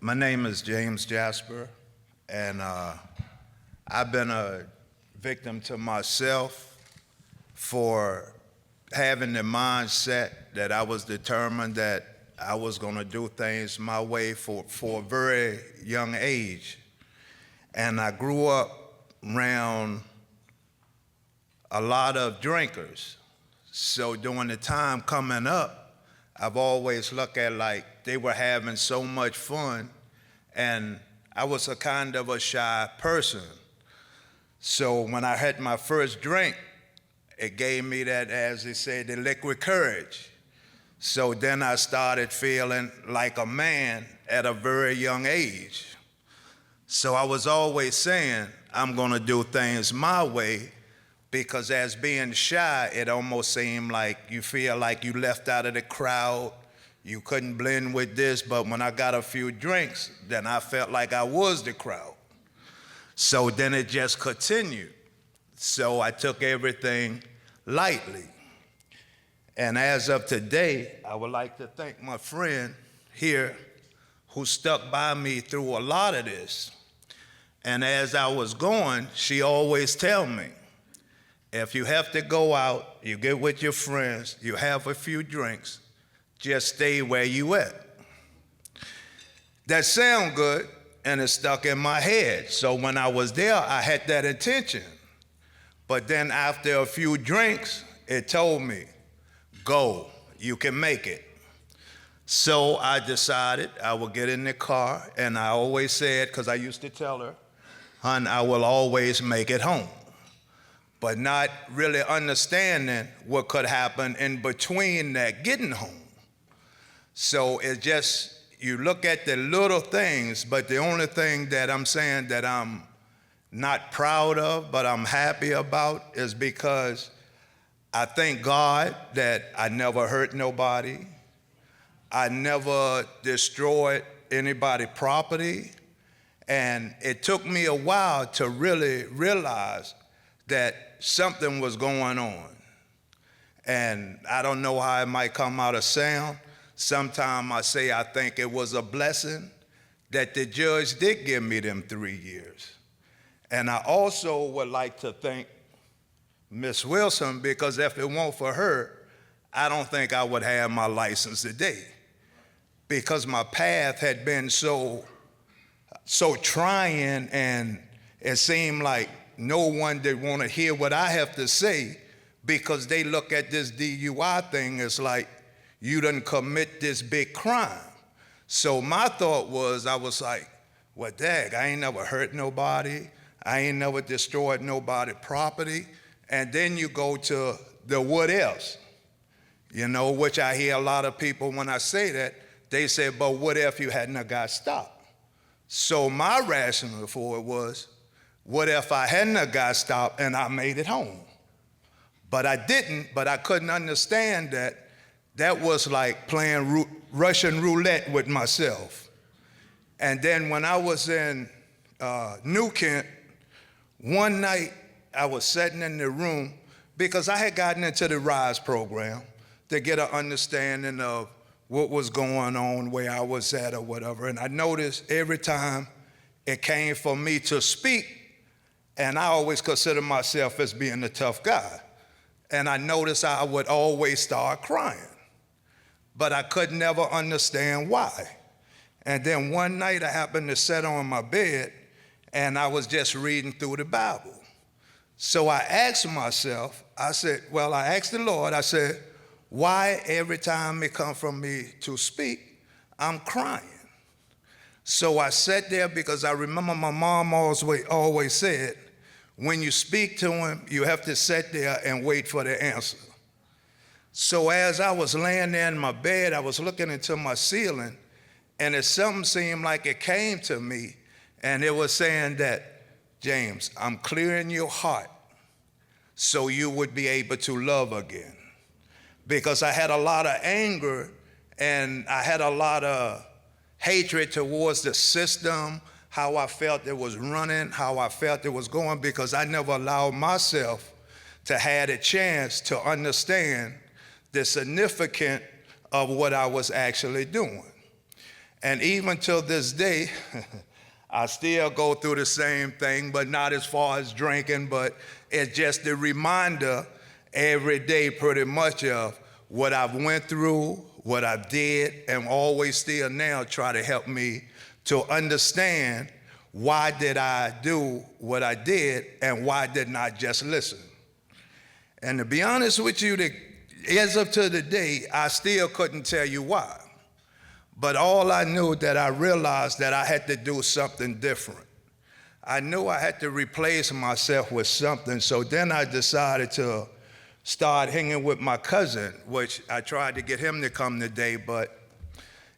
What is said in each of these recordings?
My name is James Jasper, and I've been a victim to myself for having the mindset that I was determined that I was going to do things my way for a very young age. And I grew up around a lot of drinkers. So during the time coming up, I've always looked at like they were having so much fun, and I was a kind of a shy person. So when I had my first drink, it gave me that, as they say, the liquid courage. So then I started feeling like a man at a very young age. So I was always saying, I'm gonna do things my way, because as being shy, it almost seemed like you feel like you left out of the crowd, you couldn't blend with this, but when I got a few drinks, then I felt like I was the crowd. So then it just continued. So I took everything lightly. And as of today, I would like to thank my friend here who stuck by me through a lot of this. And as I was going, she always tell me, if you have to go out, you get with your friends, you have a few drinks, just stay where you at. That sound good, and it stuck in my head. So when I was there, I had that intention. But then after a few drinks, it told me, go, you can make it. So I decided I would get in the car, and I always said, because I used to tell her, hon, I will always make it home. But not really understanding what could happen in between that getting home. So it just, you look at the little things, but the only thing that I'm saying that I'm not proud of, but I'm happy about, is because I thank God that I never hurt nobody. I never destroyed anybody's property. And it took me a while to really realize that something was going on. And I don't know how it might come out of sound. Sometimes I say I think it was a blessing that the judge did give me them 3 years. And I also would like to thank Miss Wilson, because if it weren't for her, I don't think I would have my license today, because my path had been so trying, and it seemed like no one did want to hear what I have to say, because they look at this DUI thing as like, you done commit this big crime. So my thought was, I was like, well, dag, I ain't never hurt nobody. I ain't never destroyed nobody's property. And then you go to the what else, which I hear a lot of people when I say that, they say, but what if you hadn't got stopped? So my rationale for it was, what if I hadn't got stopped and I made it home? But I didn't, but I couldn't understand that that was like playing Russian roulette with myself. And then when I was in New Kent, one night I was sitting in the room, because I had gotten into the RISE program to get an understanding of what was going on, where I was at or whatever. And I noticed every time it came for me to speak, and I always consider myself as being a tough guy, and I noticed I would always start crying, but I could never understand why. And then one night I happened to sit on my bed, and I was just reading through the Bible. So I asked myself, I asked the Lord, I said, why every time it comes from me to speak, I'm crying? So I sat there, because I remember my mom always said, when you speak to him, you have to sit there and wait for the answer. So as I was laying there in my bed, I was looking into my ceiling, and something seemed like it came to me, and it was saying that, James, I'm clearing your heart so you would be able to love again. Because I had a lot of anger, and I had a lot of hatred towards the system, how I felt it was running, how I felt it was going, because I never allowed myself to have a chance to understand the significance of what I was actually doing. And even till this day, I still go through the same thing, but not as far as drinking, but it's just a reminder every day pretty much of what I've went through, what I did, and always still now try to help me to understand why did I do what I did and why didn't I just listen. And to be honest with you, as of to the day, I still couldn't tell you why. But all I knew that I realized that I had to do something different. I knew I had to replace myself with something, so then I decided to start hanging with my cousin, which I tried to get him to come today, but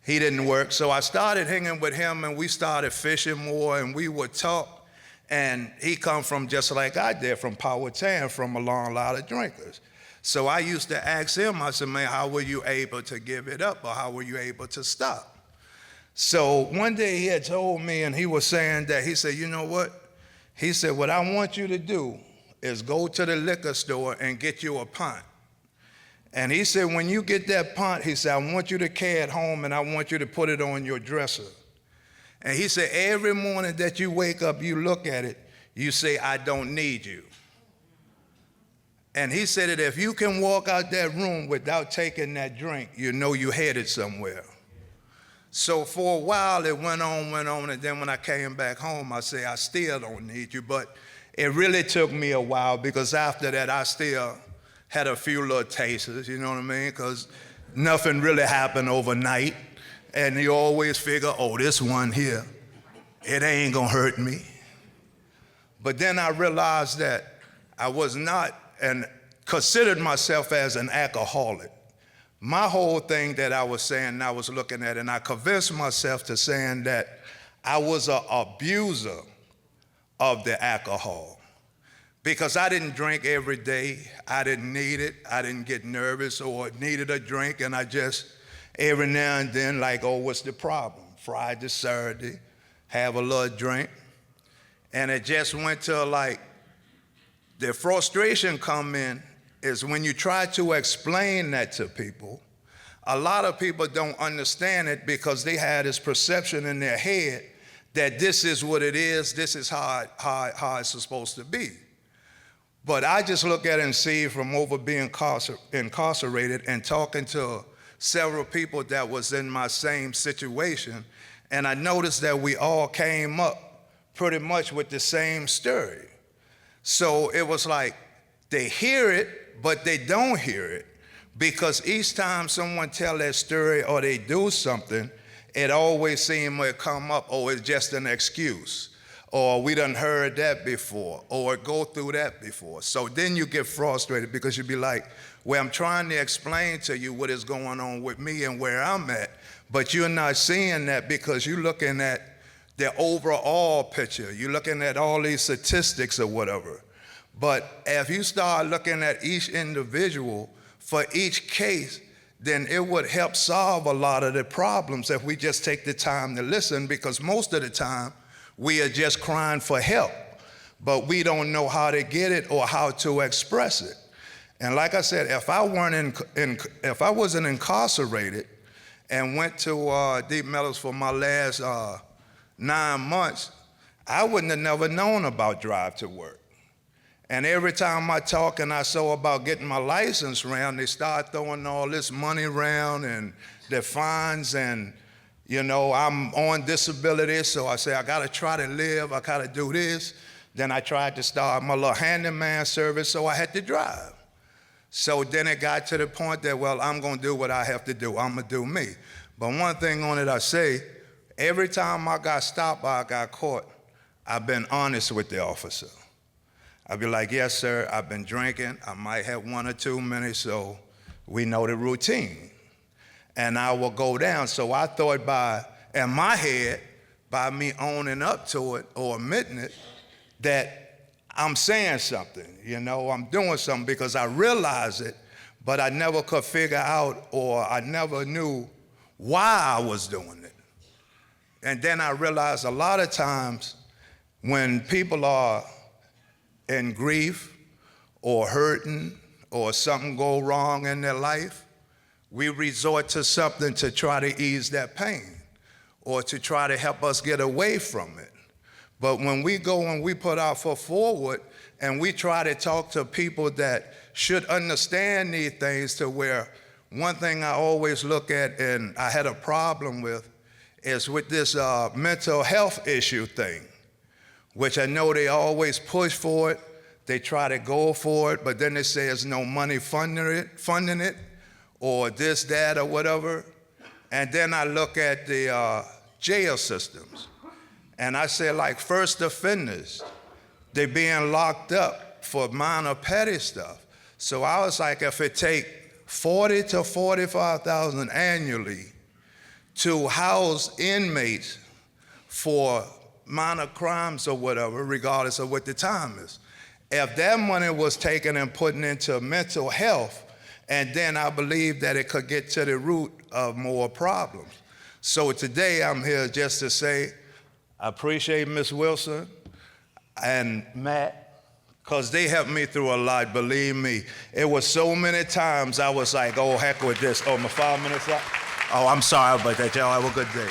he didn't work. So I started hanging with him, and we started fishing more, and we would talk. And he come from just like I did, from Powhatan, from a long line of drinkers. So I used to ask him, I said, man, how were you able to give it up, or how were you able to stop? So one day he had told me, and he was saying that, he said, you know what? He said, what I want you to do is go to the liquor store and get you a pint. And he said, when you get that pint, he said, I want you to carry it home, and I want you to put it on your dresser. And he said, every morning that you wake up, you look at it, you say, I don't need you. And he said that if you can walk out that room without taking that drink, you know you headed somewhere. So for a while, it went on, and then when I came back home, I said, I still don't need you. But it really took me a while, because after that, I still had a few little tasters, you know what I mean? Because nothing really happened overnight. And you always figure, oh, this one here, it ain't gonna hurt me. But then I realized that I was not, and considered myself as an alcoholic. My whole thing that I was saying, and I was looking at, and I convinced myself to saying that I was an abuser of the alcohol. Because I didn't drink every day, I didn't need it, I didn't get nervous or needed a drink, and I just, every now and then, like, oh, what's the problem? Friday, Saturday, have a little drink. And it just went to like, the frustration come in is when you try to explain that to people, a lot of people don't understand it because they had this perception in their head that this is what it is, this is how it's supposed to be. But I just look at it and see from over being incarcerated and talking to several people that was in my same situation, and I noticed that we all came up pretty much with the same story. So it was like they hear it, but they don't hear it, because each time someone tell that story or they do something, it always seems to come up, oh, it's just an excuse, or we done heard that before, or go through that before. So then you get frustrated because you be like, well, I'm trying to explain to you what is going on with me and where I'm at, but you're not seeing that because you're looking at the overall picture. You're looking at all these statistics or whatever. But if you start looking at each individual for each case, then it would help solve a lot of the problems if we just take the time to listen, because most of the time we are just crying for help, but we don't know how to get it or how to express it. And like I said, if I wasn't incarcerated and went to Deep Meadows for my last 9 months, I wouldn't have never known about drive to work. And every time I talk and I saw about getting my license around, they start throwing all this money around and the fines, and you know, I'm on disability, so I say I gotta try to live, I gotta do this. Then I tried to start my little handyman service, so I had to drive. So then it got to the point that, well, I'm gonna do what I have to do, I'm gonna do me. But one thing on it I say, every time I got stopped or I got caught, I've been honest with the officer. I'd be like, yes, sir, I've been drinking. I might have 1 or 2 minutes, so we know the routine. And I will go down. So I thought in my head, by me owning up to it or admitting it, that I'm saying something, you know, I'm doing something, because I realize it, but I never could figure out, or I never knew why I was doing it. And then I realized a lot of times when people are in grief or hurting or something go wrong in their life, we resort to something to try to ease that pain. or to try to help us get away from it. But when we go and we put our foot forward and we try to talk to people that should understand these things, to where one thing I always look at and I had a problem with is with this mental health issue thing, which I know they always push for it. They try to go for it, but then they say there's no money funding it, or this, that, or whatever. And then I look at the jail systems, and I say, like, first offenders, they being locked up for minor petty stuff. So I was like, if it take 40 to 45,000 annually to house inmates for minor crimes or whatever, regardless of what the time is, if that money was taken and put into mental health, and then I believe that it could get to the root of more problems. So today I'm here just to say I appreciate Ms. Wilson and Matt, because they helped me through a lot, believe me. It was so many times I was like, oh, heck with this. Oh, my 5 minutes up? Oh, I'm sorry about that. Y'all have a good day.